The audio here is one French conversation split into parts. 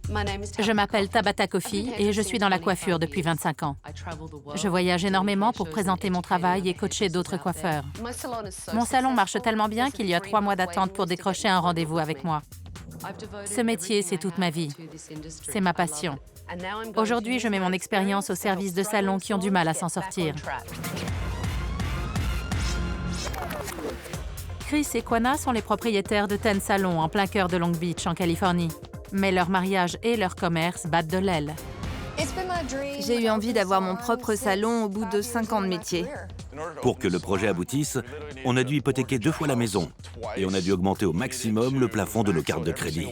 Je m'appelle Tabata Kofi et je suis dans la coiffure depuis 25 ans. Je voyage énormément pour présenter mon travail et coacher d'autres coiffeurs. Mon salon marche tellement bien qu'il y a 3 mois d'attente pour décrocher un rendez-vous avec moi. Ce métier, c'est toute ma vie. C'est ma passion. Aujourd'hui, je mets mon expérience au service de salons qui ont du mal à s'en sortir. Chris et Quanah sont les propriétaires de Ten Salons en plein cœur de Long Beach, en Californie. Mais leur mariage et leur commerce battent de l'aile. J'ai eu envie d'avoir mon propre salon au bout de 5 ans de métier. Pour que le projet aboutisse, on a dû hypothéquer 2 fois la maison et on a dû augmenter au maximum le plafond de nos cartes de crédit.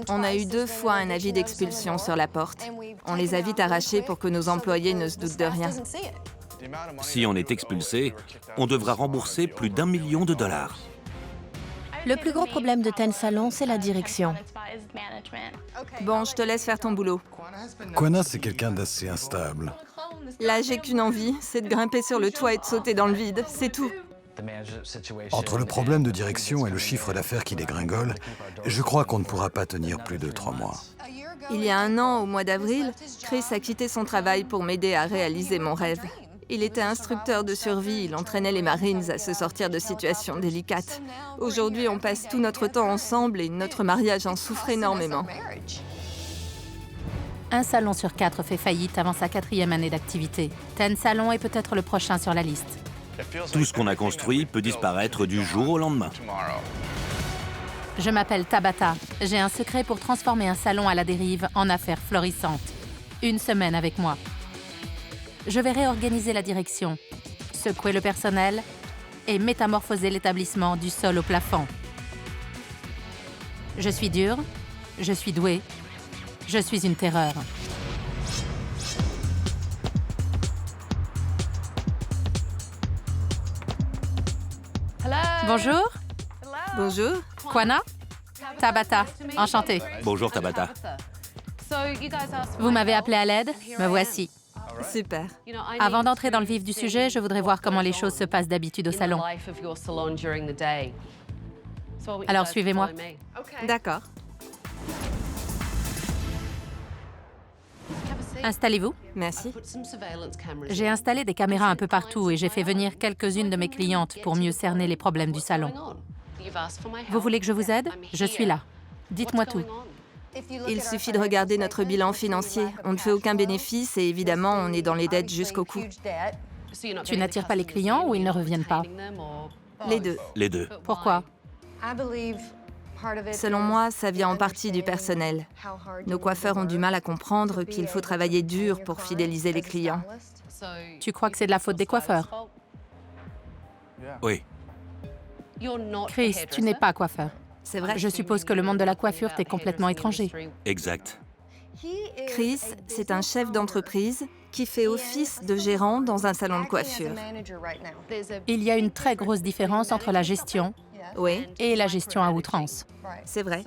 On a eu 2 fois un avis d'expulsion sur la porte. On les a vite arrachés pour que nos employés ne se doutent de rien. Si on est expulsé, on devra rembourser plus d'1 million de dollars. Le plus gros problème de Ten Salons, c'est la direction. Bon, je te laisse faire ton boulot. Quanah, c'est quelqu'un d'assez instable. Là, j'ai qu'une envie, c'est de grimper sur le toit et de sauter dans le vide, c'est tout. Entre le problème de direction et le chiffre d'affaires qui dégringole, je crois qu'on ne pourra pas tenir plus de 3 mois. Il y a 1 an, au mois d'avril, Chris a quitté son travail pour m'aider à réaliser mon rêve. Il était instructeur de survie, il entraînait les Marines à se sortir de situations délicates. Aujourd'hui, on passe tout notre temps ensemble et notre mariage en souffre énormément. Un salon sur 4 fait faillite avant sa 4e année d'activité. Ten Salons est peut-être le prochain sur la liste. Tout ce qu'on a construit peut disparaître du jour au lendemain. Je m'appelle Tabata. J'ai un secret pour transformer un salon à la dérive en affaires florissantes. 1 semaine avec moi. Je vais réorganiser la direction, secouer le personnel et métamorphoser l'établissement du sol au plafond. Je suis dure, je suis douée, je suis une terreur. Bonjour, Bonjour. Quanah, Tabata, enchantée. Bonjour Tabata. Vous m'avez appelé à l'aide, me voici. Super. Avant d'entrer dans le vif du sujet, je voudrais voir comment les choses se passent d'habitude au salon. Alors suivez-moi. D'accord. Installez-vous. Merci. J'ai installé des caméras un peu partout et j'ai fait venir quelques-unes de mes clientes pour mieux cerner les problèmes du salon. Vous voulez que je vous aide? Je suis là. Dites-moi tout. Il suffit de regarder notre bilan financier. On ne fait aucun bénéfice et évidemment, on est dans les dettes jusqu'au cou. Tu n'attires pas les clients ou ils ne reviennent pas? Les deux. Les deux. Pourquoi? Selon moi, ça vient en partie du personnel. Nos coiffeurs ont du mal à comprendre qu'il faut travailler dur pour fidéliser les clients. Tu crois que c'est de la faute des coiffeurs? Oui. Chris, tu n'es pas coiffeur. C'est vrai. Je suppose que le monde de la coiffure t'est complètement étranger. Exact. Chris, c'est un chef d'entreprise qui fait office de gérant dans un salon de coiffure. Il y a une très grosse différence entre la gestion Oui, et la gestion à outrance. c'est vrai.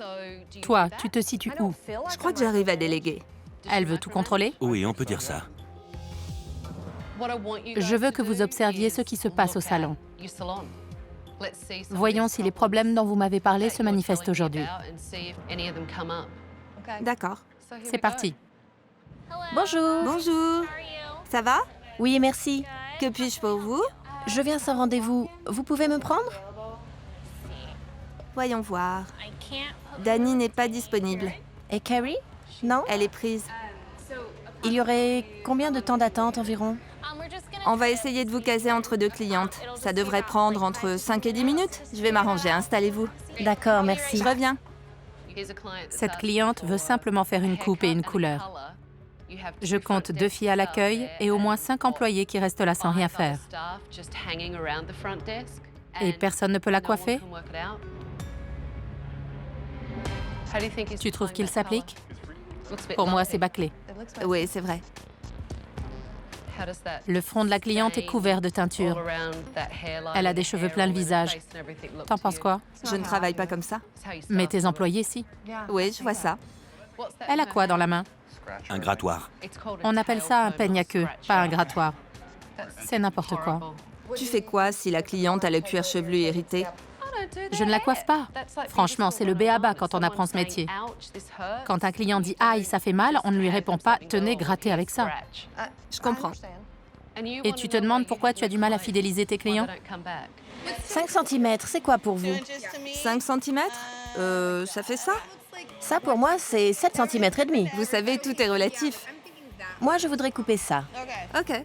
Toi, tu te situes où? Je crois que j'arrive à déléguer. Elle veut tout contrôler? Oui, on peut dire ça. Je veux que vous observiez ce qui se passe au salon. Voyons si les problèmes dont vous m'avez parlé se manifestent aujourd'hui. D'accord. C'est parti. Bonjour. Bonjour. Ça va? Oui, merci. Que puis-je pour vous? Je viens sans rendez-vous. Vous pouvez me prendre? Voyons voir. Dani n'est pas disponible. Et Carrie? Non? Elle est prise. Il y aurait combien de temps d'attente environ? On va essayer de vous caser entre 2 clientes. Ça devrait prendre entre 5 et 10 minutes. Je vais m'arranger, installez-vous. D'accord, merci. Je reviens. Cette cliente veut simplement faire une coupe et une couleur. Je compte 2 filles à l'accueil et au moins 5 employés qui restent là sans rien faire. Et personne ne peut la coiffer? Tu trouves qu'il s'applique? Pour moi, c'est bâclé. Oui, c'est vrai. Le front de la cliente est couvert de teinture. Elle a des cheveux plein le visage. T'en penses quoi? Je ne travaille pas comme ça. Mais tes employés, si. Oui, je vois ça. Elle a quoi dans la main? Un grattoir. On appelle ça un peigne à queue, pas un grattoir. C'est n'importe quoi. Tu fais quoi si la cliente a le cuir chevelu irrité? Je ne la coiffe pas. Franchement, c'est le b.a.-ba quand on apprend ce métier. Quand un client dit « Aïe, ça fait mal », on ne lui répond pas « Tenez, grattez avec ça ». Je comprends. Et tu te demandes pourquoi tu as du mal à fidéliser tes clients? 5 cm, c'est quoi pour vous? 5 cm? Ça fait ça? Ça, pour moi, c'est 7 cm et demi. Vous savez, tout est relatif. Moi, je voudrais couper ça. OK.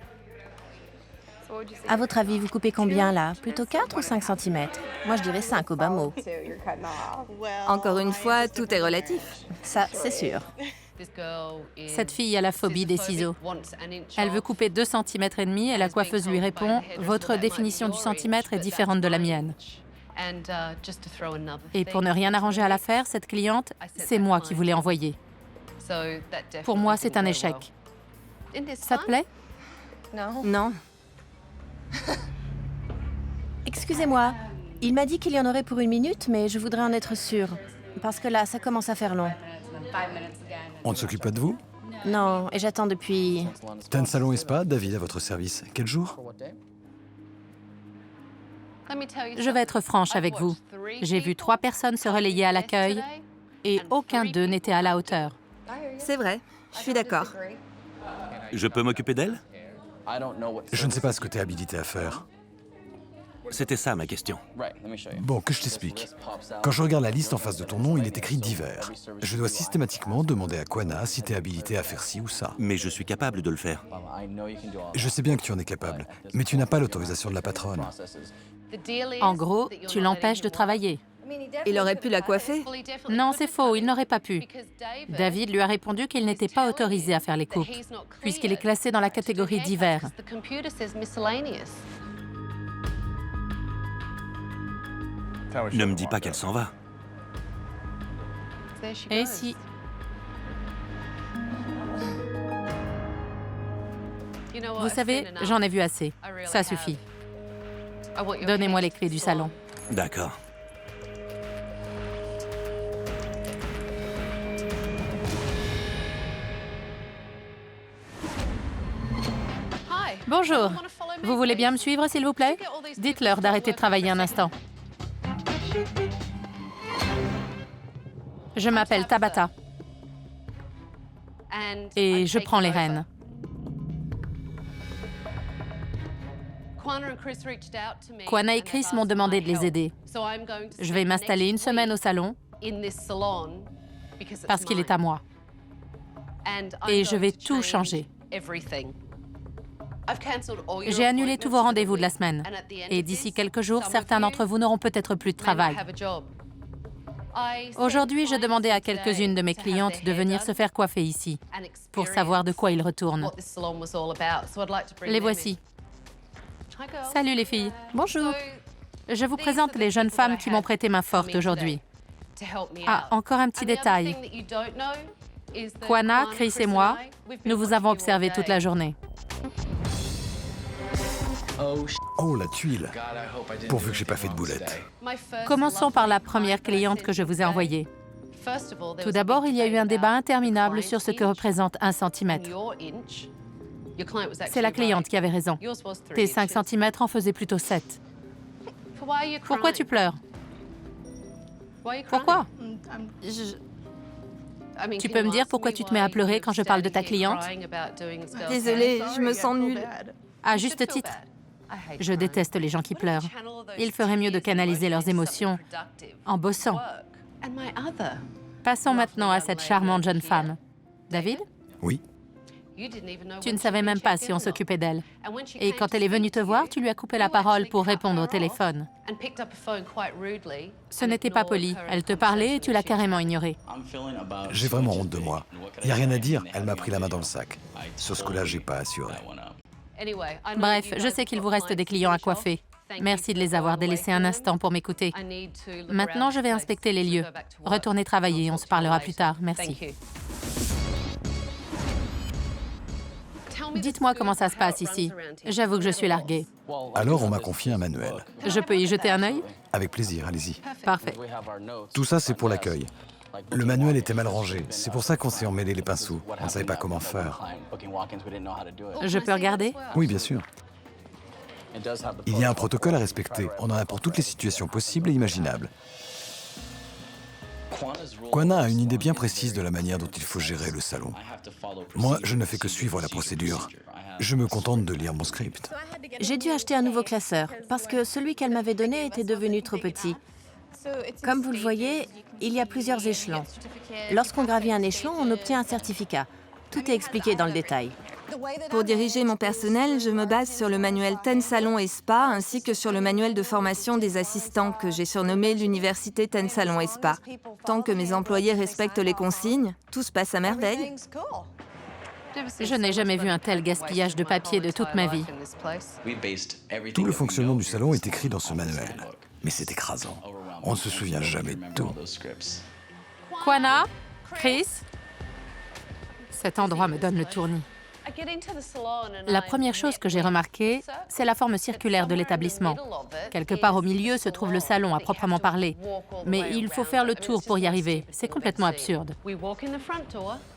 À votre avis, vous coupez combien, là? Plutôt 4 ou 5 cm? Moi, je dirais 5 au bas mot. Encore une fois, tout est relatif. Ça, c'est sûr. Cette fille a la phobie des ciseaux. Elle veut couper 2 cm et demi et la coiffeuse lui répond « Votre définition du centimètre est différente de la mienne ». Et pour ne rien arranger à l'affaire, cette cliente, c'est moi qui vous l'ai envoyée. Pour moi, c'est un échec. Ça te plaît? Non. Excusez-moi, il m'a dit qu'il y en aurait pour 1 minute, mais je voudrais en être sûre. Parce que là, ça commence à faire long. On ne s'occupe pas de vous? Non, et j'attends depuis... Ten Salon et Spa, David à votre service. Quel jour? Je vais être franche avec vous. J'ai vu 3 personnes se relayer à l'accueil et aucun d'eux n'était à la hauteur. C'est vrai, je suis d'accord. Je peux m'occuper d'elle? Je ne sais pas ce que tu es habilité à faire. C'était ça ma question. Bon, que je t'explique. Quand je regarde la liste en face de ton nom, il est écrit divers. Je dois systématiquement demander à Quanah si tu es habilité à faire ci ou ça. Mais je suis capable de le faire. Je sais bien que tu en es capable, mais tu n'as pas l'autorisation de la patronne. En gros, tu l'empêches de travailler. Il aurait pu la coiffer? Non, c'est faux, il n'aurait pas pu. David lui a répondu qu'il n'était pas autorisé à faire les coupes, puisqu'il est classé dans la catégorie divers. Ne me dis pas qu'elle s'en va. Et si... Vous savez, j'en ai vu assez. Ça suffit. Donnez-moi les clés du salon. D'accord. Bonjour. Vous voulez bien me suivre, s'il vous plaît? Dites-leur d'arrêter de travailler un instant. Je m'appelle Tabata et je prends les rênes. Quanah et Chris m'ont demandé de les aider. Je vais m'installer 1 semaine au salon parce qu'il est à moi. Et je vais tout changer. J'ai annulé tous vos rendez-vous de la semaine. Et d'ici quelques jours, certains d'entre vous n'auront peut-être plus de travail. Aujourd'hui, je demandais à quelques-unes de mes clientes de venir se faire coiffer ici, pour savoir de quoi ils retournent. Les voici. Salut les filles. Bonjour. Je vous présente les jeunes femmes qui m'ont prêté main forte aujourd'hui. Ah, encore un petit détail. Quanah, Chris et moi, nous vous avons observé toute la journée. Oh, la tuile! Pourvu que j'ai pas fait de boulette. Commençons par la première cliente que je vous ai envoyée. Tout d'abord, il y a eu un débat interminable sur ce que représente 1 centimètre. C'est la cliente qui avait raison. Tes 5 cm en faisaient plutôt 7. Pourquoi tu pleures? Pourquoi? Tu peux me dire pourquoi tu te mets à pleurer quand je parle de ta cliente? Désolée, je me sens nulle. À juste titre. Je déteste les gens qui pleurent. Il ferait mieux de canaliser leurs émotions en bossant. Passons maintenant à cette charmante jeune femme. David? Oui? Tu ne savais même pas si on s'occupait d'elle. Et quand elle est venue te voir, tu lui as coupé la parole pour répondre au téléphone. Ce n'était pas poli. Elle te parlait et tu l'as carrément ignorée. J'ai vraiment honte de moi. Il n'y a rien à dire, elle m'a pris la main dans le sac. Sur ce coup-là, j'ai pas assuré. Bref, je sais qu'il vous reste des clients à coiffer. Merci de les avoir délaissés un instant pour m'écouter. Maintenant, je vais inspecter les lieux. Retournez travailler, on se parlera plus tard. Merci. Dites-moi comment ça se passe ici. J'avoue que je suis larguée. Alors, on m'a confié un manuel. Je peux y jeter un œil? Avec plaisir, allez-y. Parfait. Tout ça, c'est pour l'accueil. Le manuel était mal rangé. C'est pour ça qu'on s'est emmêlé les pinceaux. On ne savait pas comment faire. Je peux regarder? Oui, bien sûr. Il y a un protocole à respecter. On en a pour toutes les situations possibles et imaginables. Kwana a une idée bien précise de la manière dont il faut gérer le salon. Moi, je ne fais que suivre la procédure. Je me contente de lire mon script. J'ai dû acheter un nouveau classeur parce que celui qu'elle m'avait donné était devenu trop petit. Comme vous le voyez, il y a plusieurs échelons. Lorsqu'on gravit un échelon, on obtient un certificat. Tout est expliqué dans le détail. Pour diriger mon personnel, je me base sur le manuel Ten Salon et Spa ainsi que sur le manuel de formation des assistants que j'ai surnommé l'université Ten Salon et Spa. Tant que mes employés respectent les consignes, tout se passe à merveille. Je n'ai jamais vu un tel gaspillage de papier de toute ma vie. Tout le fonctionnement du salon est écrit dans ce manuel. Mais c'est écrasant. On ne se souvient jamais de tout. Kwana, Chris, cet endroit me donne le tournis. La première chose que j'ai remarquée, c'est la forme circulaire de l'établissement. Quelque part au milieu se trouve le salon à proprement parler. Mais il faut faire le tour pour y arriver. C'est complètement absurde.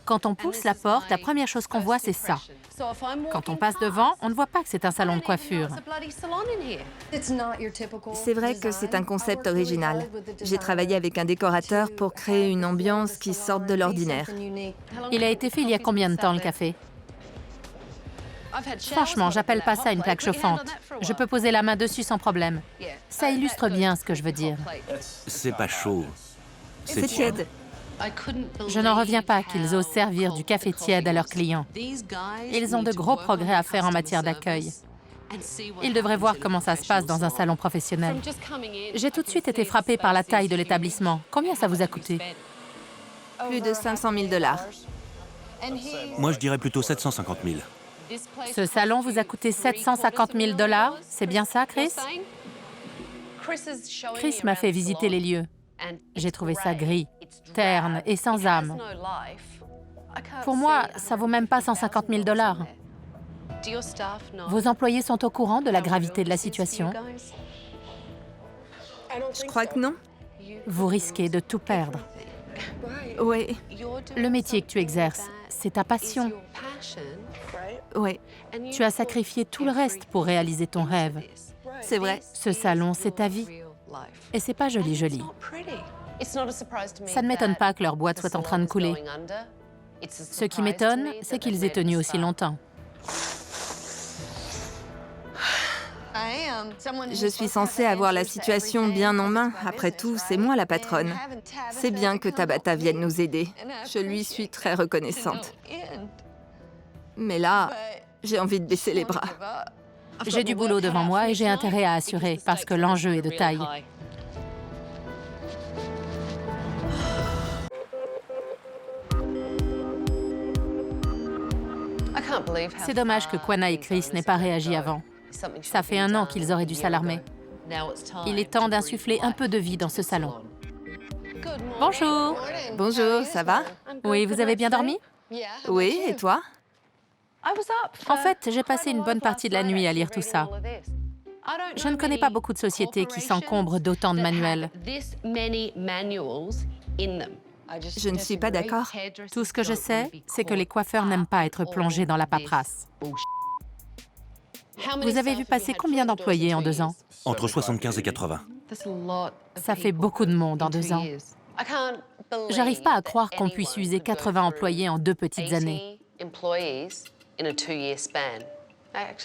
Quand on pousse la porte, la première chose qu'on voit, c'est ça. Quand on passe devant, on ne voit pas que c'est un salon de coiffure. C'est vrai que c'est un concept original. J'ai travaillé avec un décorateur pour créer une ambiance qui sorte de l'ordinaire. Il a été fait il y a combien de temps, le café? Franchement, j'appelle pas ça une plaque chauffante. Je peux poser la main dessus sans problème. Ça illustre bien ce que je veux dire. C'est pas chaud. C'est tiède. Je n'en reviens pas qu'ils osent servir du café tiède à leurs clients. Ils ont de gros progrès à faire en matière d'accueil. Ils devraient voir comment ça se passe dans un salon professionnel. J'ai tout de suite été frappée par la taille de l'établissement. Combien ça vous a coûté? Plus de 500 000 $. Moi, je dirais plutôt 750 000. Ce salon vous a coûté 750 000 $. C'est bien ça, Chris? Chris m'a fait visiter les lieux. J'ai trouvé ça gris, terne et sans âme. Pour moi, ça vaut même pas 150 000 $. Vos employés sont au courant de la gravité de la situation? Je crois que non. Vous risquez de tout perdre. Oui, Le métier que tu exerces, c'est ta passion. oui, Tu as sacrifié tout le reste pour réaliser ton rêve. c'est vrai. Ce salon, c'est ta vie. Et c'est pas joli, joli. Ça ne m'étonne pas que leur boîte soit en train de couler. Ce qui m'étonne, c'est qu'ils aient tenu aussi longtemps. Je suis censée avoir la situation bien en main. Après tout, c'est moi la patronne. C'est bien que Tabata vienne nous aider. Je lui suis très reconnaissante. Mais là, j'ai envie de baisser les bras. J'ai du boulot devant moi et j'ai intérêt à assurer parce que l'enjeu est de taille. C'est dommage que Kwana et Chris n'aient pas réagi avant. Ça fait 1 an qu'ils auraient dû s'alarmer. Il est temps d'insuffler un peu de vie dans ce salon. Bonjour. Bonjour, ça va? Oui, vous avez bien dormi? Oui, et toi? En fait, j'ai passé une bonne partie de la nuit à lire tout ça. Je ne connais pas beaucoup de sociétés qui s'encombrent d'autant de manuels. Je ne suis pas d'accord. Tout ce que je sais, c'est que les coiffeurs n'aiment pas être plongés dans la paperasse. Vous avez vu passer combien d'employés en 2 ans? Entre 75 et 80. Ça fait beaucoup de monde en 2 ans. J'arrive pas à croire qu'on puisse user 80 employés en 2 petites années.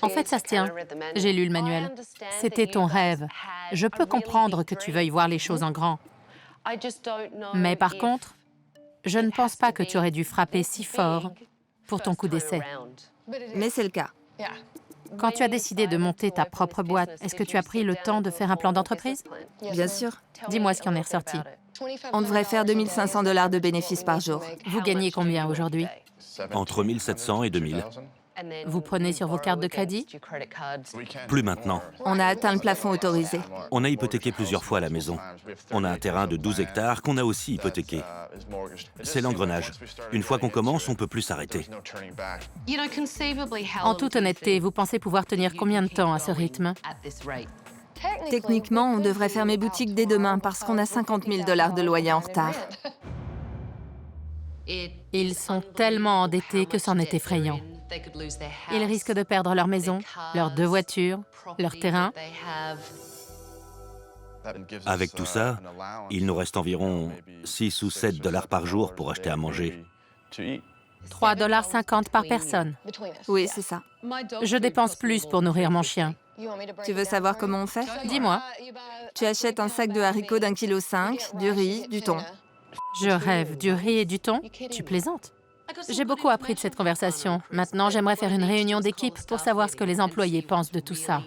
En fait, ça se tient. J'ai lu le manuel. C'était ton rêve. Je peux comprendre que tu veuilles voir les choses en grand. Mais par contre, je ne pense pas que tu aurais dû frapper si fort pour ton coup d'essai. Mais c'est le cas. Quand tu as décidé de monter ta propre boîte, est-ce que tu as pris le temps de faire un plan d'entreprise? Bien sûr. Dis-moi ce qui en est ressorti. On devrait faire 2 500 $ de bénéfices par jour. Vous gagnez combien aujourd'hui? Entre 1700 et 2000. Vous prenez sur vos cartes de crédit? Plus maintenant. On a atteint le plafond autorisé. On a hypothéqué plusieurs fois la maison. On a un terrain de 12 hectares qu'on a aussi hypothéqué. C'est l'engrenage. Une fois qu'on commence, on ne peut plus s'arrêter. En toute honnêteté, vous pensez pouvoir tenir combien de temps à ce rythme? Techniquement, on devrait fermer boutique dès demain parce qu'on a 50 000 $ de loyer en retard. Ils sont tellement endettés que c'en est effrayant. Ils risquent de perdre leur maison, leurs 2 voitures, leur terrain. Avec tout ça, il nous reste environ 6 ou 7 dollars par jour pour acheter à manger. 3,50 $ par personne. Oui, c'est ça. Je dépense plus pour nourrir mon chien. Tu veux savoir comment on fait? Dis-moi. Tu achètes un sac de haricots d'1,5 kg, du riz, du thon. Je rêve, du riz et du thon? Tu plaisantes? J'ai beaucoup appris de cette conversation. Maintenant, j'aimerais faire une réunion d'équipe pour savoir ce que les employés pensent de tout ça.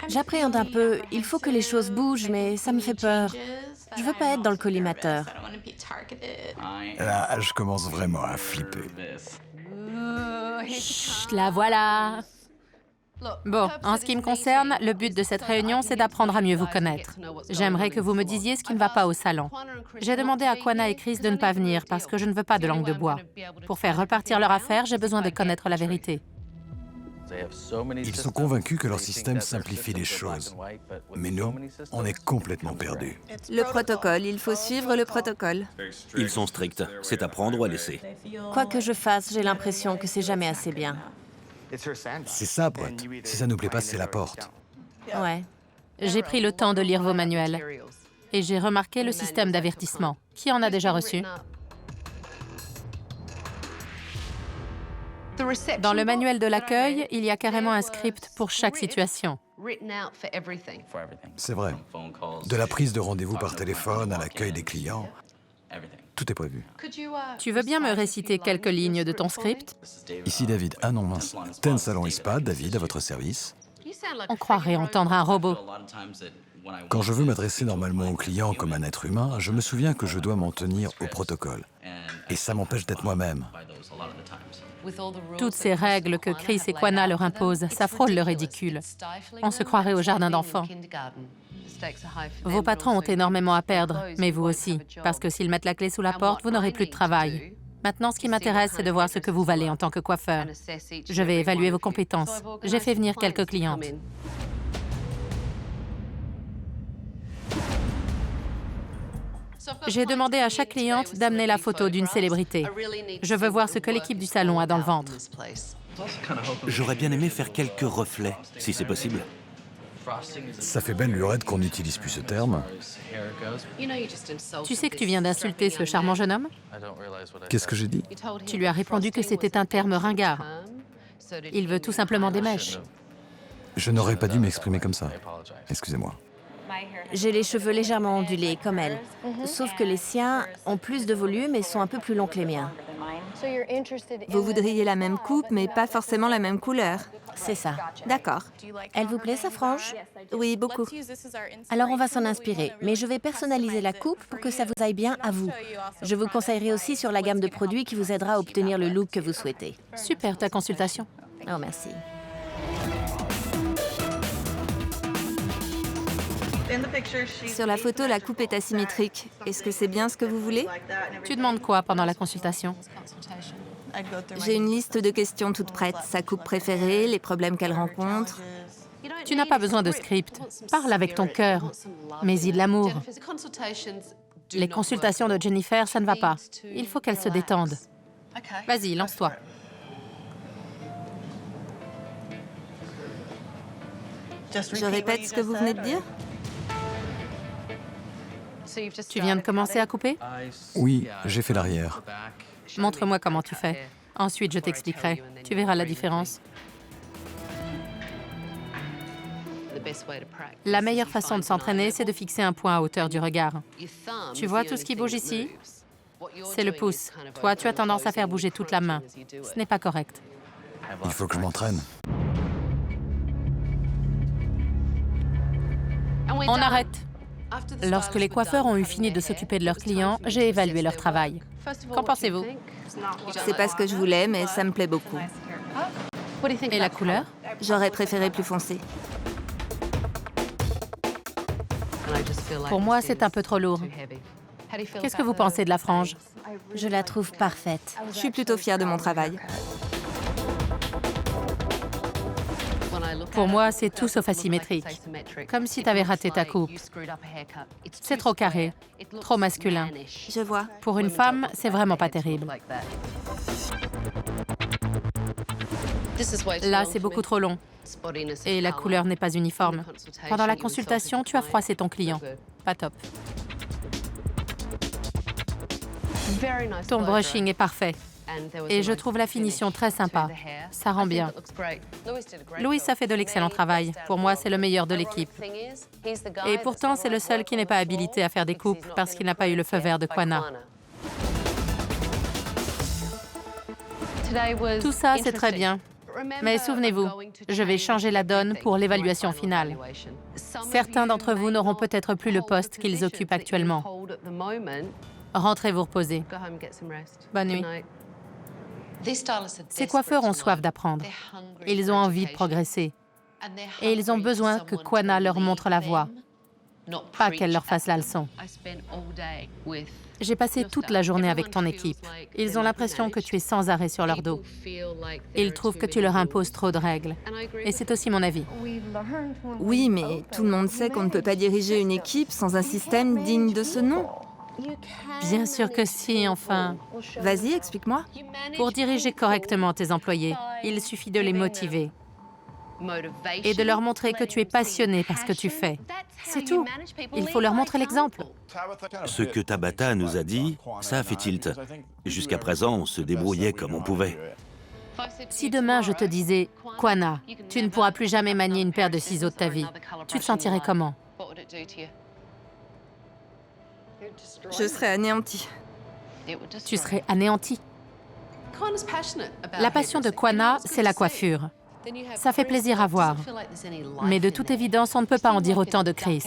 J'appréhende un peu. Il faut que les choses bougent, mais ça me fait peur. Je veux pas être dans le collimateur. Là, je commence vraiment à flipper. Chut, la voilà. Bon, en ce qui me concerne, le but de cette réunion, c'est d'apprendre à mieux vous connaître. J'aimerais que vous me disiez ce qui ne va pas au salon. J'ai demandé à Quanah et Chris de ne pas venir parce que je ne veux pas de langue de bois. Pour faire repartir leur affaire, j'ai besoin de connaître la vérité. Ils sont convaincus que leur système simplifie les choses. Mais nous, on est complètement perdus. Le protocole, il faut suivre le protocole. Ils sont stricts. C'est à prendre ou à laisser. Quoi que je fasse, j'ai l'impression que c'est jamais assez bien. C'est ça, pote. Si ça nous plaît pas, c'est la porte. Ouais. J'ai pris le temps de lire vos manuels et j'ai remarqué le système d'avertissement. Qui en a déjà reçu? Dans le manuel de l'accueil, il y a carrément un script pour chaque situation. C'est vrai. De la prise de rendez-vous par téléphone à l'accueil des clients, tout est prévu. Tu veux bien me réciter quelques lignes de ton script? Ici David. Ah non, mince. Ten Salon et Spa, David, à votre service. On croirait entendre un robot. Quand je veux m'adresser normalement aux clients comme un être humain, je me souviens que je dois m'en tenir au protocole. Et ça m'empêche d'être moi-même. Toutes ces règles que Chris et Quanah leur imposent, ça frôle le ridicule. On se croirait au jardin d'enfants. Vos patrons ont énormément à perdre, mais vous aussi, parce que s'ils mettent la clé sous la porte, vous n'aurez plus de travail. Maintenant, ce qui m'intéresse, c'est de voir ce que vous valez en tant que coiffeur. Je vais évaluer vos compétences. J'ai fait venir quelques clientes. J'ai demandé à chaque cliente d'amener la photo d'une célébrité. Je veux voir ce que l'équipe du salon a dans le ventre. J'aurais bien aimé faire quelques reflets, si c'est possible. Ça fait belle lurette qu'on n'utilise plus ce terme. Tu sais que tu viens d'insulter ce charmant jeune homme? Qu'est-ce que j'ai dit? Tu lui as répondu que c'était un terme ringard. Il veut tout simplement des mèches. Je n'aurais pas dû m'exprimer comme ça. Excusez-moi. J'ai les cheveux légèrement ondulés, comme elle. Sauf que les siens ont plus de volume et sont un peu plus longs que les miens. Vous voudriez la même coupe, mais pas forcément la même couleur. C'est ça. D'accord. Elle vous plaît, sa frange? Oui, beaucoup. Alors on va s'en inspirer, mais je vais personnaliser la coupe pour que ça vous aille bien à vous. Je vous conseillerai aussi sur la gamme de produits qui vous aidera à obtenir le look que vous souhaitez. Super, ta consultation. Oh, merci. Sur la photo, la coupe est asymétrique. Est-ce que c'est bien ce que vous voulez? Tu demandes quoi pendant la consultation? J'ai une liste de questions toutes prêtes. Sa coupe préférée, les problèmes qu'elle rencontre. Tu n'as pas besoin de script. Parle avec ton cœur. Mais-y de l'amour. Les consultations de Jennifer, ça ne va pas. Il faut qu'elle se détende. Vas-y, lance-toi. Je répète ce que vous venez de dire? Tu viens de commencer à couper? Oui, j'ai fait l'arrière. Montre-moi comment tu fais. Ensuite, je t'expliquerai. Tu verras la différence. La meilleure façon de s'entraîner, c'est de fixer un point à hauteur du regard. Tu vois tout ce qui bouge ici? C'est le pouce. Toi, tu as tendance à faire bouger toute la main. Ce n'est pas correct. Il faut que je m'entraîne. On arrête. Lorsque les coiffeurs ont eu fini de s'occuper de leurs clients, j'ai évalué leur travail. Qu'en pensez-vous? C'est pas ce que je voulais, mais ça me plaît beaucoup. Et la couleur? J'aurais préféré plus foncé. Pour moi, c'est un peu trop lourd. Qu'est-ce que vous pensez de la frange? Je la trouve parfaite. Je suis plutôt fière de mon travail. Pour moi, c'est tout sauf asymétrique. Comme si tu avais raté ta coupe. C'est trop carré, trop masculin. Je vois. Pour une femme, c'est vraiment pas terrible. Là, c'est beaucoup trop long. Et la couleur n'est pas uniforme. Pendant la consultation, tu as froissé ton client. Pas top. Ton brushing est parfait. Et je trouve la finition très sympa. Ça rend bien. Louis a fait de l'excellent travail. Pour moi, c'est le meilleur de l'équipe. Et pourtant, c'est le seul qui n'est pas habilité à faire des coupes parce qu'il n'a pas eu le feu vert de Quanah. Tout ça, c'est très bien. Mais souvenez-vous, je vais changer la donne pour l'évaluation finale. Certains d'entre vous n'auront peut-être plus le poste qu'ils occupent actuellement. Rentrez vous reposer. Bonne nuit. Ces coiffeurs ont soif d'apprendre. Ils ont envie de progresser. Et ils ont besoin que Quanah leur montre la voie, pas qu'elle leur fasse la leçon. J'ai passé toute la journée avec ton équipe. Ils ont l'impression que tu es sans arrêt sur leur dos. Ils trouvent que tu leur imposes trop de règles. Et c'est aussi mon avis. Oui, mais tout le monde sait qu'on ne peut pas diriger une équipe sans un système digne de ce nom. Bien sûr que si, enfin. Vas-y, explique-moi. Pour diriger correctement tes employés, il suffit de les motiver et de leur montrer que tu es passionné par ce que tu fais. C'est tout. Il faut leur montrer l'exemple. Ce que Tabata nous a dit, ça a fait tilt. Jusqu'à présent, on se débrouillait comme on pouvait. Si demain je te disais, Quanah, tu ne pourras plus jamais manier une paire de ciseaux de ta vie, tu te sentirais comment? Je serais anéantie. Tu serais anéanti. La passion de Quanah, c'est la coiffure. Ça fait plaisir à voir. Mais de toute évidence, on ne peut pas en dire autant de Chris.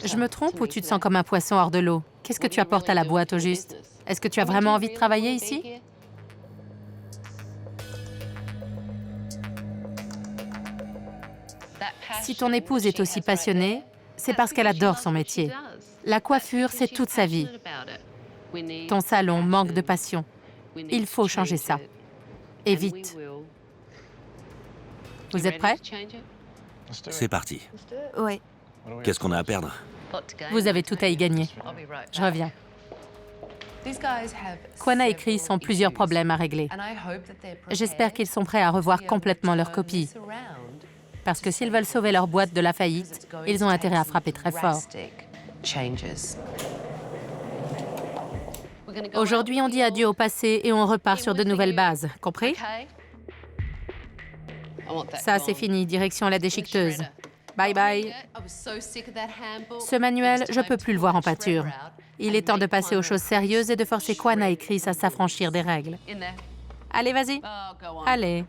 Je me trompe ou tu te sens comme un poisson hors de l'eau? Qu'est-ce que tu apportes à la boîte au juste? Est-ce que tu as vraiment envie de travailler ici? Si ton épouse est aussi passionnée, c'est parce qu'elle adore son métier. La coiffure, c'est toute sa vie. Ton salon manque de passion. Il faut changer ça. Et vite. Vous êtes prêts? C'est parti. Ouais. Qu'est-ce qu'on a à perdre? Vous avez tout à y gagner. Je reviens. Quanah et Chris ont plusieurs problèmes à régler. J'espère qu'ils sont prêts à revoir complètement leur copie. Parce que s'ils veulent sauver leur boîte de la faillite, ils ont intérêt à frapper très fort. Aujourd'hui, on dit adieu au passé et on repart sur de nouvelles bases. Compris? Ça, c'est fini. Direction la déchiqueteuse. Bye bye. Ce manuel, je peux plus le voir en pâture. Il est temps de passer aux choses sérieuses et de forcer Quanah et Chris à s'affranchir des règles. Allez, vas-y. Allez.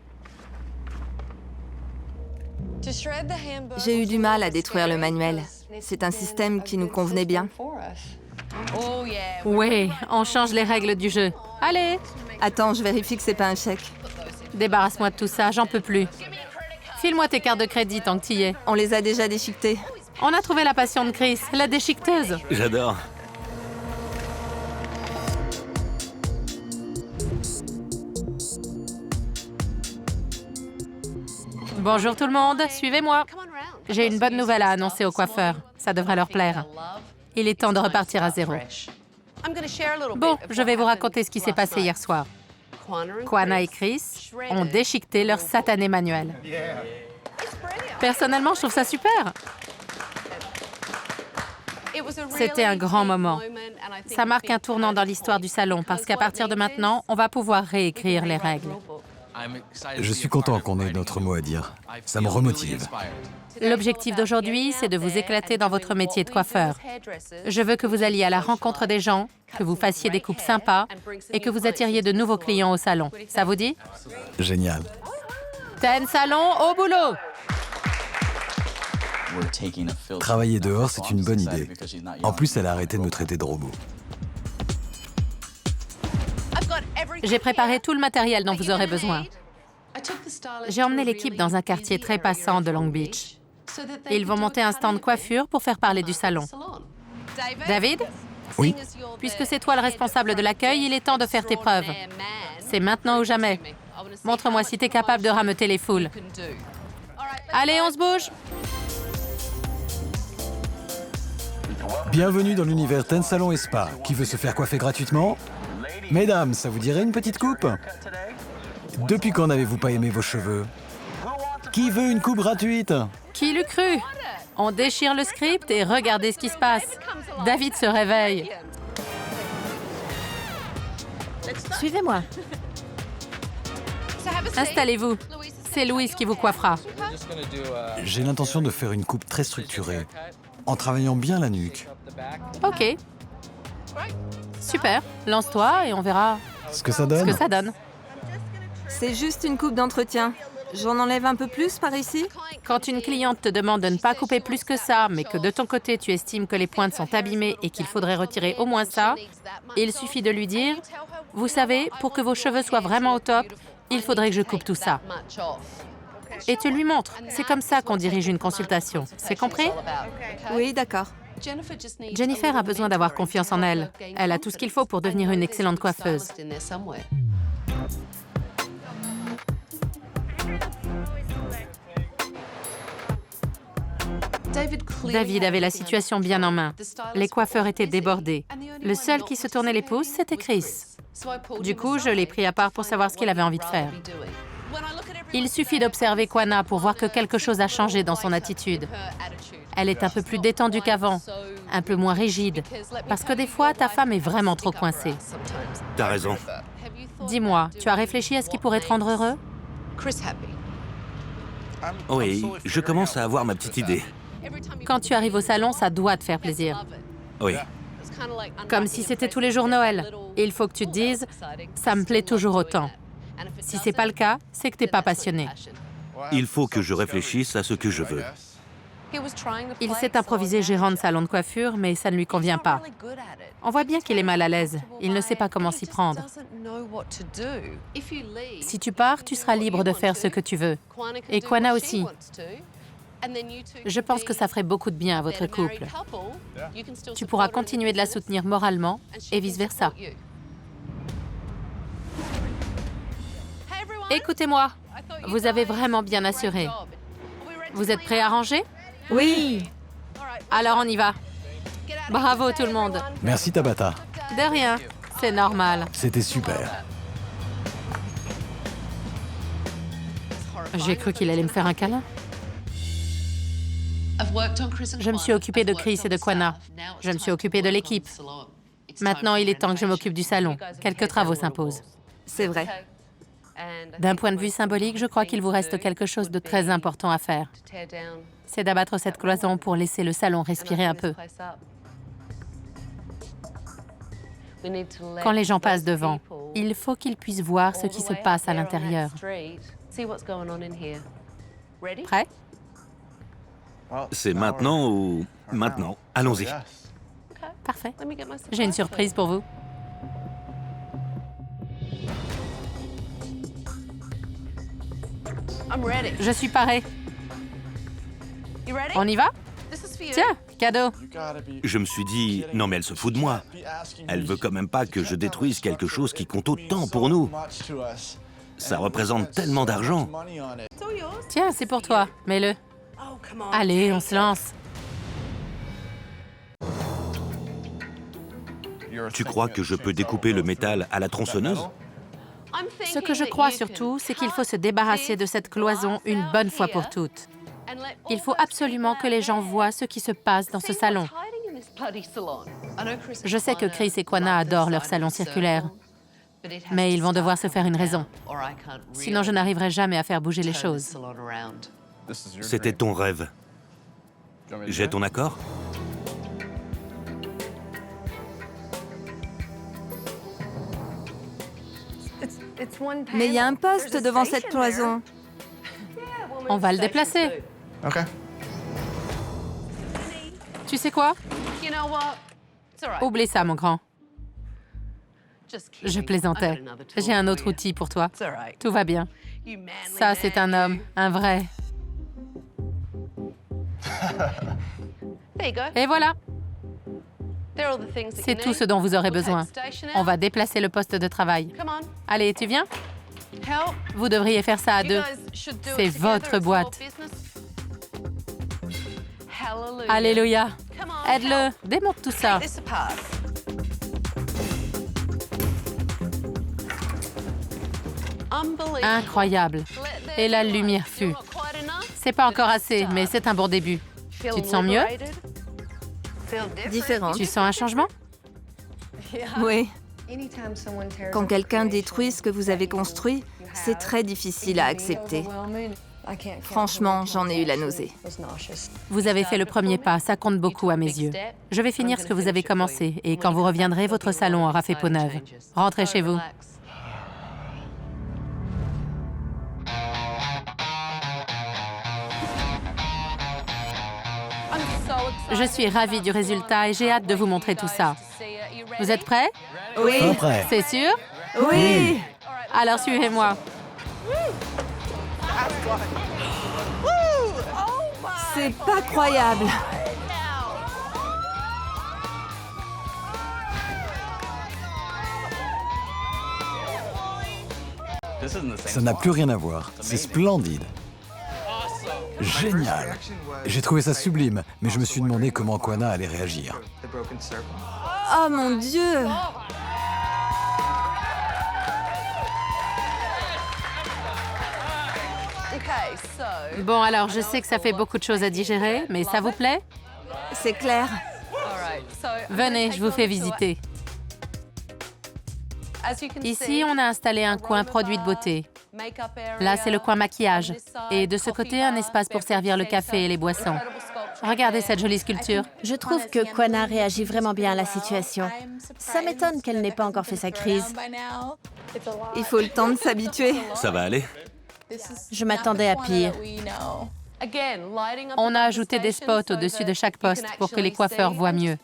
J'ai eu du mal à détruire le manuel. C'est un système qui nous convenait bien. Ouais, on change les règles du jeu. Allez. Attends, je vérifie que c'est pas un chèque. Débarrasse-moi de tout ça, j'en peux plus. File-moi tes cartes de crédit tant que t'y es. On les a déjà déchiquetées. On a trouvé la passion de Chris, la déchiqueteuse. J'adore. Bonjour tout le monde, suivez-moi. J'ai une bonne nouvelle à annoncer aux coiffeurs. Ça devrait leur plaire. Il est temps de repartir à zéro. Bon, je vais vous raconter ce qui s'est passé hier soir. Quanah et Chris ont déchiqueté leur satané manuel. Personnellement, je trouve ça super. C'était un grand moment. Ça marque un tournant dans l'histoire du salon parce qu'à partir de maintenant, on va pouvoir réécrire les règles. Je suis content qu'on ait notre mot à dire. Ça me remotive. L'objectif d'aujourd'hui, c'est de vous éclater dans votre métier de coiffeur. Je veux que vous alliez à la rencontre des gens, que vous fassiez des coupes sympas et que vous attiriez de nouveaux clients au salon. Ça vous dit? Génial. Ten Salon, au boulot! Travailler dehors, c'est une bonne idée. En plus, elle a arrêté de me traiter de robot. J'ai préparé tout le matériel dont vous aurez besoin. J'ai emmené l'équipe dans un quartier très passant de Long Beach. Ils vont monter un stand coiffure pour faire parler du salon. David? Oui? Puisque c'est toi le responsable de l'accueil, il est temps de faire tes preuves. C'est maintenant ou jamais. Montre-moi si t'es capable de rameuter les foules. Allez, on se bouge. Bienvenue dans l'univers Ten Salon et Spa. Qui veut se faire coiffer gratuitement? Mesdames, ça vous dirait une petite coupe? Depuis quand n'avez-vous pas aimé vos cheveux? Qui veut une coupe gratuite? Qui l'eût cru? On déchire le script et regardez ce qui se passe. David se réveille. Suivez-moi. Installez-vous. C'est Louise qui vous coiffera. J'ai l'intention de faire une coupe très structurée, en travaillant bien la nuque. OK. Super. Lance-toi et on verra Ce que ça ce donne? que ça donne. C'est juste une coupe d'entretien. J'en enlève un peu plus par ici? Quand une cliente te demande de ne pas couper plus que ça, mais que de ton côté, tu estimes que les pointes sont abîmées et qu'il faudrait retirer au moins ça, il suffit de lui dire « Vous savez, pour que vos cheveux soient vraiment au top, il faudrait que je coupe tout ça. » Et tu lui montres. C'est comme ça qu'on dirige une consultation. C'est compris? Oui, d'accord. Jennifer a besoin d'avoir confiance en elle. Elle a tout ce qu'il faut pour devenir une excellente coiffeuse. David avait la situation bien en main. Les coiffeurs étaient débordés. Le seul qui se tournait les pouces, c'était Chris. Du coup, je l'ai pris à part pour savoir ce qu'il avait envie de faire. Il suffit d'observer Quanah pour voir que quelque chose a changé dans son attitude. Elle est un peu plus détendue qu'avant, un peu moins rigide, parce que des fois, ta femme est vraiment trop coincée. T'as raison. Dis-moi, tu as réfléchi à ce qui pourrait te rendre heureux? Oui, je commence à avoir ma petite idée. Quand tu arrives au salon, ça doit te faire plaisir. Oui. Comme si c'était tous les jours Noël. Il faut que tu te dises, ça me plaît toujours autant. Si c'est pas le cas, c'est que t'es pas passionné. Il faut que je réfléchisse à ce que je veux. Il s'est improvisé gérant de salon de coiffure, mais ça ne lui convient pas. On voit bien qu'il est mal à l'aise. Il ne sait pas comment s'y prendre. Si tu pars, tu seras libre de faire ce que tu veux. Et Quanah aussi. Je pense que ça ferait beaucoup de bien à votre couple. Tu pourras continuer de la soutenir moralement et vice-versa. Écoutez-moi, vous avez vraiment bien assuré. Vous êtes prêts à ranger? Oui. Alors on y va. Bravo tout le monde. Merci Tabata. De rien, c'est normal. C'était super. J'ai cru qu'il allait me faire un câlin. Je me suis occupée de Chris et de Quanah. Je me suis occupée de l'équipe. Maintenant, il est temps que je m'occupe du salon. Quelques travaux s'imposent. C'est vrai. D'un point de vue symbolique, je crois qu'il vous reste quelque chose de très important à faire. C'est d'abattre cette cloison pour laisser le salon respirer un peu. Quand les gens passent devant, il faut qu'ils puissent voir ce qui se passe à l'intérieur. Prêt? C'est maintenant ou maintenant? Allons-y. Parfait. J'ai une surprise pour vous. Je suis parée. On y va? Tiens, cadeau. Je me suis dit, non mais elle se fout de moi. Elle veut quand même pas que je détruise quelque chose qui compte autant pour nous. Ça représente tellement d'argent. Tiens, c'est pour toi. Mets-le. Allez, on se lance. Tu crois que je peux découper le métal à la tronçonneuse? Ce que je crois surtout, c'est qu'il faut se débarrasser de cette cloison une bonne fois pour toutes. Il faut absolument que les gens voient ce qui se passe dans ce salon. Je sais que Chris et Quanah adorent leur salon circulaire, mais ils vont devoir se faire une raison. Sinon, je n'arriverai jamais à faire bouger les choses. C'était ton rêve. J'ai ton accord? Mais il y a un poste devant cette cloison. On va le déplacer. OK. Tu sais quoi? Oublie ça, mon grand. Je plaisantais. J'ai un autre outil pour toi. Tout va bien. Ça, c'est un homme, un vrai. Et voilà. C'est tout ce dont vous aurez besoin. On va déplacer le poste de travail. Allez, tu viens? Vous devriez faire ça à deux. C'est votre boîte. Alléluia. Aide-le, démonte tout ça. Incroyable. Et la lumière fut. C'est pas encore assez, mais c'est un bon début. Tu te sens mieux? Différente. Tu sens un changement? Oui. Quand quelqu'un détruit ce que vous avez construit, c'est très difficile à accepter. Franchement, j'en ai eu la nausée. Vous avez fait le premier pas, ça compte beaucoup à mes yeux. Je vais finir ce que vous avez commencé, et quand vous reviendrez, votre salon aura fait peau neuve. Rentrez chez vous. Je suis ravie du résultat et j'ai hâte de vous montrer tout ça. Vous êtes prêts? Oui. Pas prêt. C'est sûr? Oui. Alors suivez-moi. C'est pas croyable. Ça n'a plus rien à voir. C'est splendide. Génial. J'ai trouvé ça sublime, mais je me suis demandé comment Kwana allait réagir. Oh mon Dieu! Bon, alors, je sais que ça fait beaucoup de choses à digérer, mais ça vous plaît? C'est clair. Venez, je vous fais visiter. Ici, on a installé un coin produits de beauté. Là, c'est le coin maquillage. Et de ce côté, un espace pour servir le café et les boissons. Regardez cette jolie sculpture. Je trouve que Kwana réagit vraiment bien à la situation. Ça m'étonne qu'elle n'ait pas encore fait sa crise. Il faut le temps de s'habituer. Ça va aller? Je m'attendais à pire. On a ajouté des spots au-dessus de chaque poste pour que les coiffeurs voient mieux.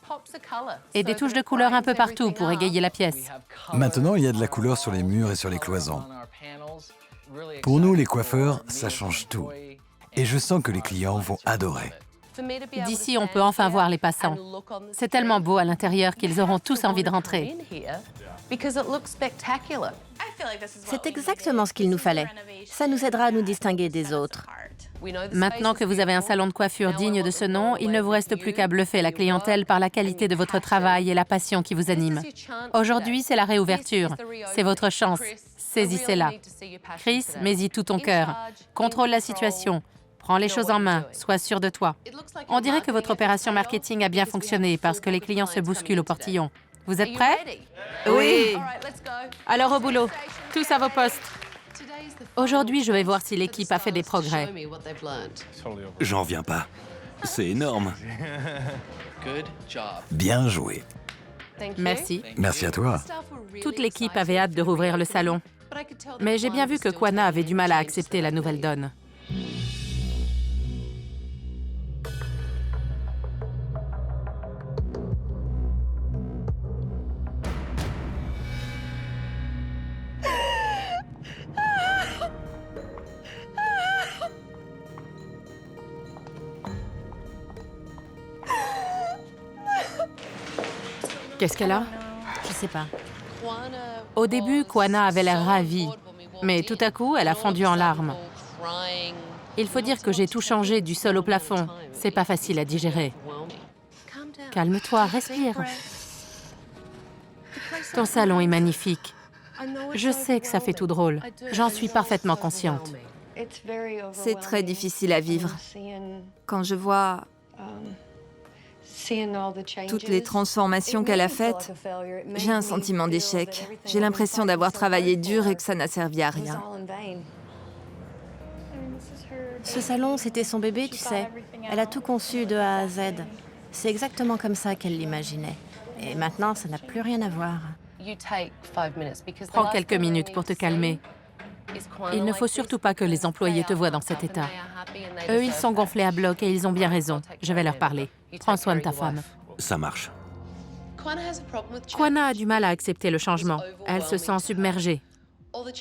Et des touches de couleur un peu partout pour égayer la pièce. Maintenant, il y a de la couleur sur les murs et sur les cloisons. Pour nous, les coiffeurs, ça change tout. Et je sens que les clients vont adorer. D'ici, on peut enfin voir les passants. C'est tellement beau à l'intérieur qu'ils auront tous envie de rentrer. C'est exactement ce qu'il nous fallait. Ça nous aidera à nous distinguer des autres. Maintenant que vous avez un salon de coiffure digne de ce nom, il ne vous reste plus qu'à bluffer la clientèle par la qualité de votre travail et la passion qui vous anime. Aujourd'hui, c'est la réouverture. C'est votre chance. Saisissez-la. Chris, mets-y tout ton cœur. Contrôle la situation. Prends les choses en main. Sois sûr de toi. On dirait que votre opération marketing a bien fonctionné parce que les clients se bousculent au portillon. Vous êtes prêts? Oui. Alors au boulot. Tous à vos postes. Aujourd'hui, je vais voir si l'équipe a fait des progrès. J'en viens pas. C'est énorme. Bien joué. Merci. Merci à toi. Toute l'équipe avait hâte de rouvrir le salon. Mais j'ai bien vu que Kwana avait du mal à accepter la nouvelle donne. Qu'est-ce qu'elle a? Je sais pas. Au début, Kwana avait l'air ravie. Mais tout à coup, elle a fondu en larmes. Il faut dire que j'ai tout changé du sol au plafond. C'est pas facile à digérer. Calme-toi, respire. Ton salon est magnifique. Je sais que ça fait tout drôle. J'en suis parfaitement consciente. C'est très difficile à vivre. Quand je vois toutes les transformations qu'elle a faites, j'ai un sentiment d'échec. J'ai l'impression d'avoir travaillé dur et que ça n'a servi à rien. Ce salon, c'était son bébé, tu sais. Elle a tout conçu de A à Z. C'est exactement comme ça qu'elle l'imaginait. Et maintenant, ça n'a plus rien à voir. Prends quelques minutes pour te calmer. Il ne faut surtout pas que les employés te voient dans cet état. Eux, ils sont gonflés à bloc et ils ont bien raison. Je vais leur parler. Prends soin de ta femme. Ça marche. Kwana a du mal à accepter le changement. Elle se sent submergée.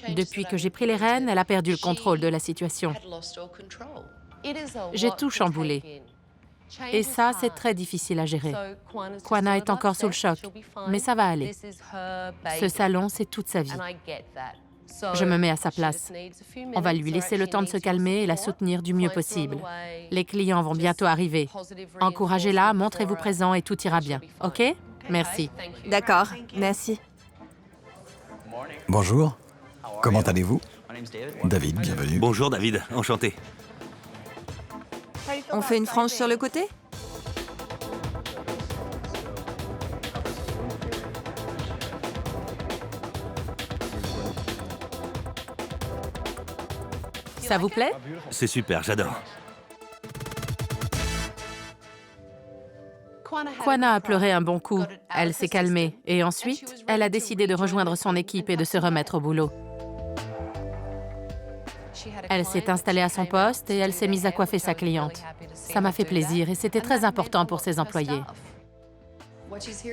Depuis que j'ai pris les rênes, elle a perdu le contrôle de la situation. J'ai tout chamboulé. Et ça, c'est très difficile à gérer. Kwana est encore sous le choc, mais ça va aller. Ce salon, c'est toute sa vie. Je me mets à sa place. On va lui laisser le temps de se calmer et la soutenir du mieux possible. Les clients vont bientôt arriver. Encouragez-la, montrez-vous présent et tout ira bien. OK? Merci. D'accord, merci. Bonjour. Comment allez-vous? David, bienvenue. Bonjour David, enchanté. On fait une frange sur le côté? Ça vous plaît? C'est super, j'adore. Kwana a pleuré un bon coup. Elle s'est calmée. Et ensuite, elle a décidé de rejoindre son équipe et de se remettre au boulot. Elle s'est installée à son poste et elle s'est mise à coiffer sa cliente. Ça m'a fait plaisir et c'était très important pour ses employés.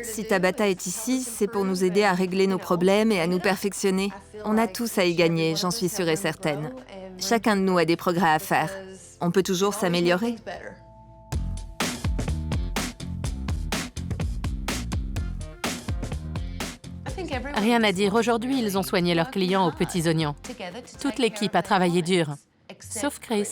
Si Tabata est ici, c'est pour nous aider à régler nos problèmes et à nous perfectionner. On a tous à y gagner, j'en suis sûre et certaine. Chacun de nous a des progrès à faire. On peut toujours s'améliorer. Rien à dire, aujourd'hui, ils ont soigné leurs clients aux petits oignons. Toute l'équipe a travaillé dur, sauf Chris.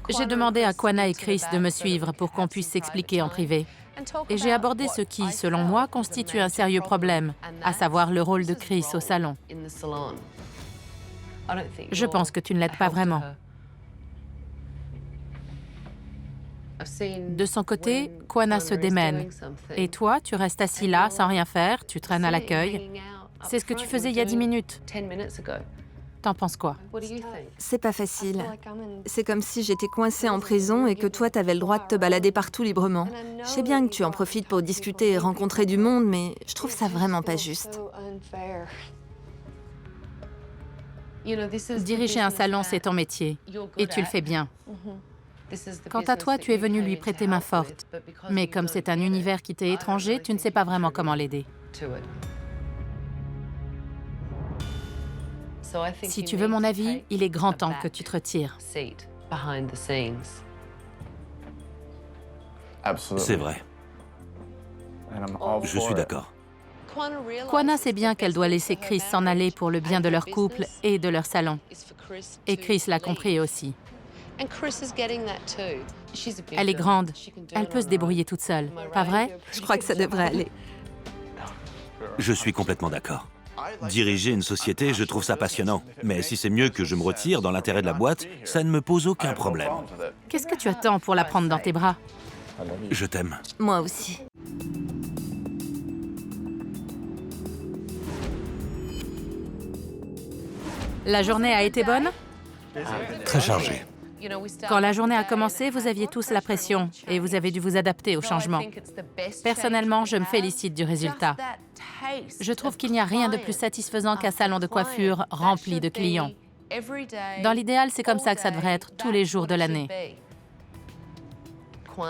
J'ai demandé à Kwana et Chris de me suivre pour qu'on puisse s'expliquer en privé. Et j'ai abordé ce qui, selon moi, constitue un sérieux problème, à savoir le rôle de Chris au salon. Je pense que tu ne l'aides pas vraiment. De son côté, Kwana se démène. Et toi, tu restes assis là, sans rien faire, tu traînes à l'accueil. C'est ce que tu faisais il y a 10 minutes. T'en penses quoi? C'est pas facile. C'est comme si j'étais coincée en prison et que toi, t'avais le droit de te balader partout librement. Je sais bien que tu en profites pour discuter et rencontrer du monde, mais je trouve ça vraiment pas juste. Diriger un salon, c'est ton métier. Et tu le fais bien. Quant à toi, tu es venu lui prêter main forte. Mais comme c'est un univers qui t'est étranger, tu ne sais pas vraiment comment l'aider. Si tu veux mon avis, il est grand temps que tu te retires. C'est vrai. Je suis d'accord. Kwana sait bien qu'elle doit laisser Chris s'en aller pour le bien de leur couple et de leur salon. Et Chris l'a compris aussi. Elle est grande. Elle peut se débrouiller toute seule. Pas vrai? Je crois que ça devrait aller. Je suis complètement d'accord. Diriger une société, je trouve ça passionnant. Mais si c'est mieux que je me retire dans l'intérêt de la boîte, ça ne me pose aucun problème. Qu'est-ce que tu attends pour la prendre dans tes bras? Je t'aime. Moi aussi. La journée a été bonne? Très chargé. Quand la journée a commencé, vous aviez tous la pression et vous avez dû vous adapter au changement. Personnellement, je me félicite du résultat. Je trouve qu'il n'y a rien de plus satisfaisant qu'un salon de coiffure rempli de clients. Dans l'idéal, c'est comme ça que ça devrait être tous les jours de l'année.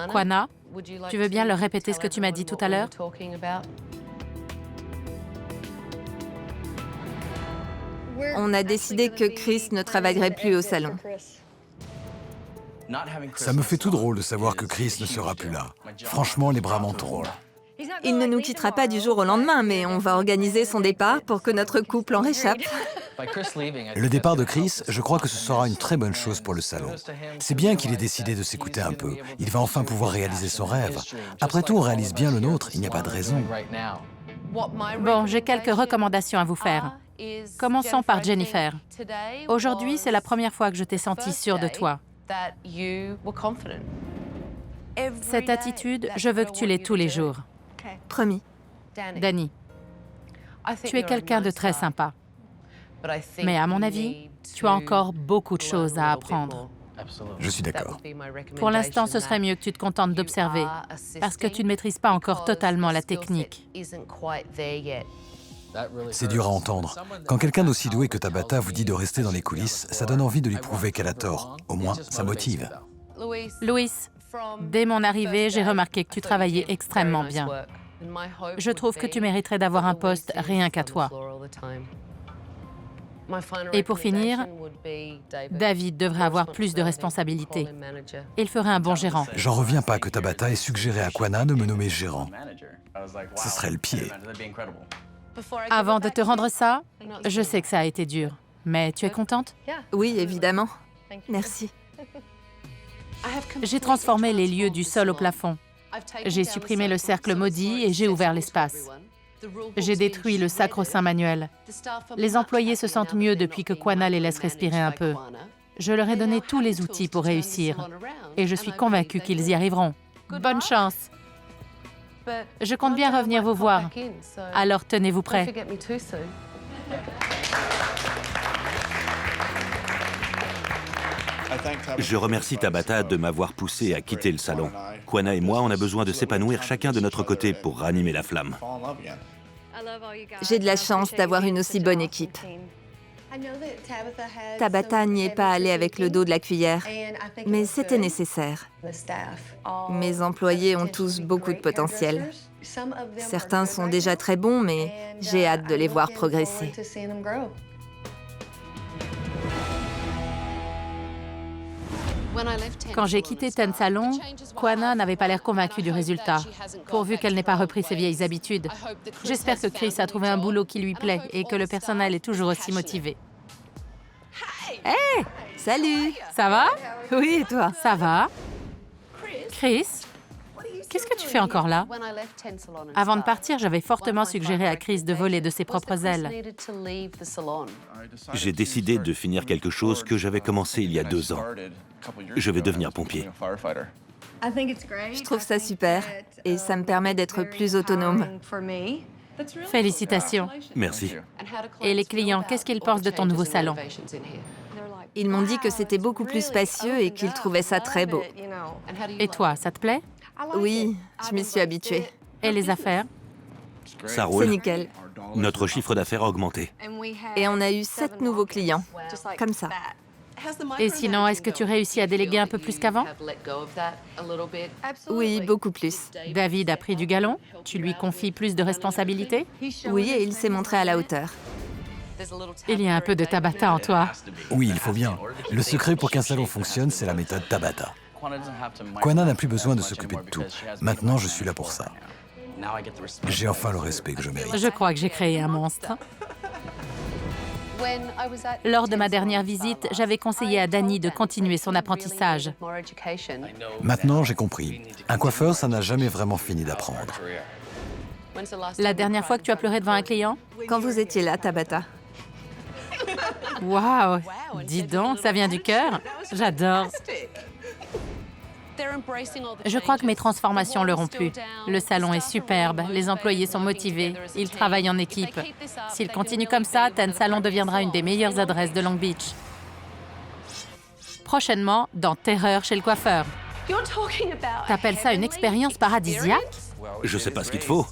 Kwana, tu veux bien leur répéter ce que tu m'as dit tout à l'heure? On a décidé que Chris ne travaillerait plus au salon. Ça me fait tout drôle de savoir que Chris ne sera plus là. Franchement, les bras m'en tombent. Il ne nous quittera pas du jour au lendemain, mais on va organiser son départ pour que notre couple en réchappe. Le départ de Chris, je crois que ce sera une très bonne chose pour le salon. C'est bien qu'il ait décidé de s'écouter un peu. Il va enfin pouvoir réaliser son rêve. Après tout, on réalise bien le nôtre, il n'y a pas de raison. Bon, j'ai quelques recommandations à vous faire. Commençons par Jennifer. Aujourd'hui, c'est la première fois que je t'ai senti sûre de toi. Cette attitude, je veux que tu l'aies tous les jours. Promis. Danny, tu es quelqu'un de très sympa. Mais à mon avis, tu as encore beaucoup de choses à apprendre. Je suis d'accord. Pour l'instant, ce serait mieux que tu te contentes d'observer, parce que tu ne maîtrises pas encore totalement la technique. C'est dur à entendre. Quand quelqu'un d'aussi doué que Tabata vous dit de rester dans les coulisses, ça donne envie de lui prouver qu'elle a tort. Au moins, ça motive. Louis, dès mon arrivée, j'ai remarqué que tu travaillais extrêmement bien. Je trouve que tu mériterais d'avoir un poste rien qu'à toi. Et pour finir, David devrait avoir plus de responsabilités. Il ferait un bon gérant. J'en reviens pas que Tabata ait suggéré à Quanah de me nommer gérant. Ce serait le pied. Avant de te rendre ça, je sais que ça a été dur. Mais tu es contente? Oui, évidemment. Merci. J'ai transformé les lieux du sol au plafond. J'ai supprimé le cercle maudit et j'ai ouvert l'espace. J'ai détruit le sacro-saint manuel. Les employés se sentent mieux depuis que Quanah les laisse respirer un peu. Je leur ai donné tous les outils pour réussir. Et je suis convaincue qu'ils y arriveront. Bonne chance! Je compte bien revenir vous voir. Alors tenez-vous prêts. Je remercie Tabata de m'avoir poussé à quitter le salon. Quanah et moi, on a besoin de s'épanouir chacun de notre côté pour ranimer la flamme. J'ai de la chance d'avoir une aussi bonne équipe. Tabata n'y est pas allée avec le dos de la cuillère, mais c'était nécessaire. Mes employés ont tous beaucoup de potentiel. Certains sont déjà très bons, mais j'ai hâte de les voir progresser. Quand j'ai quitté Ten Salon, Quanah n'avait pas l'air convaincue du résultat, pourvu qu'elle n'ait pas repris ses vieilles habitudes. J'espère que Chris a trouvé un boulot qui lui plaît et que le personnel est toujours aussi motivé. Hé! Salut! Ça va? Oui, et toi? Ça va? Chris? Qu'est-ce que tu fais encore là? Avant de partir, j'avais fortement suggéré à Chris de voler de ses propres ailes. J'ai décidé de finir quelque chose que j'avais commencé il y a 2 ans. Je vais devenir pompier. Je trouve ça super et ça me permet d'être plus autonome. Félicitations. Merci. Et les clients, qu'est-ce qu'ils pensent de ton nouveau salon? Ils m'ont dit que c'était beaucoup plus spacieux et qu'ils trouvaient ça très beau. Et toi, ça te plaît? Oui, je m'y suis habituée. Et les affaires? Ça C'est roule. nickel. Notre chiffre d'affaires a augmenté. Et on a eu 7 nouveaux clients, comme ça. Et sinon, est-ce que tu réussis à déléguer un peu plus qu'avant? Oui, beaucoup plus. David a pris du galon? Tu lui confies plus de responsabilités? Oui, et il s'est montré à la hauteur. Il y a un peu de Tabata en toi. Oui, il faut bien. Le secret pour qu'un salon fonctionne, c'est la méthode Tabata. Quanah n'a plus besoin de s'occuper de tout. Maintenant, je suis là pour ça. J'ai enfin le respect que je mérite. Je crois que j'ai créé un monstre. Lors de ma dernière visite, j'avais conseillé à Danny de continuer son apprentissage. Maintenant, j'ai compris. Un coiffeur, ça n'a jamais vraiment fini d'apprendre. La dernière fois que tu as pleuré devant un client? Quand vous étiez là, Tabata? Waouh! Dis donc, ça vient du cœur? J'adore. Je crois que mes transformations leur ont plu. Le salon est superbe, les employés sont motivés, ils travaillent en équipe. S'ils continuent comme ça, Ten Salon deviendra une des meilleures adresses de Long Beach. Prochainement, dans Terreur chez le coiffeur. T'appelles ça une expérience paradisiaque? Je sais pas ce qu'il te faut.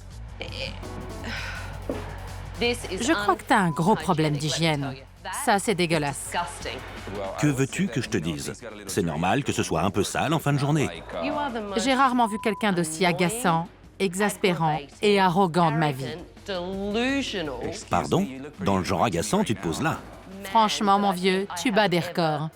Je crois que t'as un gros problème d'hygiène. Ça, c'est dégueulasse. Que veux-tu que je te dise? C'est normal que ce soit un peu sale en fin de journée. J'ai rarement vu quelqu'un d'aussi agaçant, exaspérant et arrogant de ma vie. Pardon? Dans le genre agaçant, tu te poses là. Franchement, mon vieux, tu bats des records.